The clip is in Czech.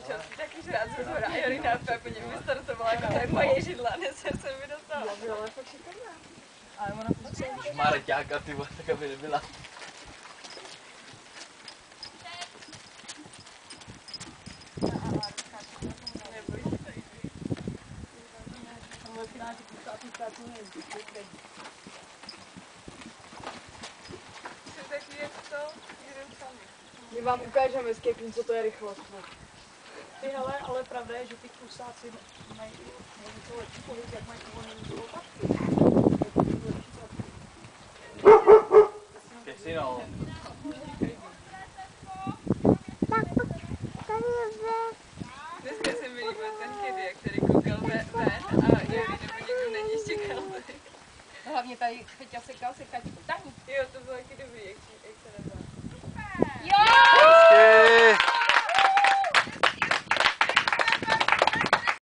začal si taky žrát ze zhora a Jorina po něm vystartovala, jako to je moje židla, neser se mi dostala. Já byla fakt šikovná. Ale ona prostě... Už má reťáka, ty vole, tak aby nebyla. My vám ukážeme s Kepím, co to je rychlost. Ty hele, ale pravda je, že ty klusáci mají něco lepší pohyb, jak mají uvolněný lopatky. Keci no. Dneska se mi líbil ten kid, který koukal ven a Jorina po někdo na něj čekal. Hlavně tady Peťa sekal sekačku. Jo, to bylo taky dobrý, jak se nedá. Jo!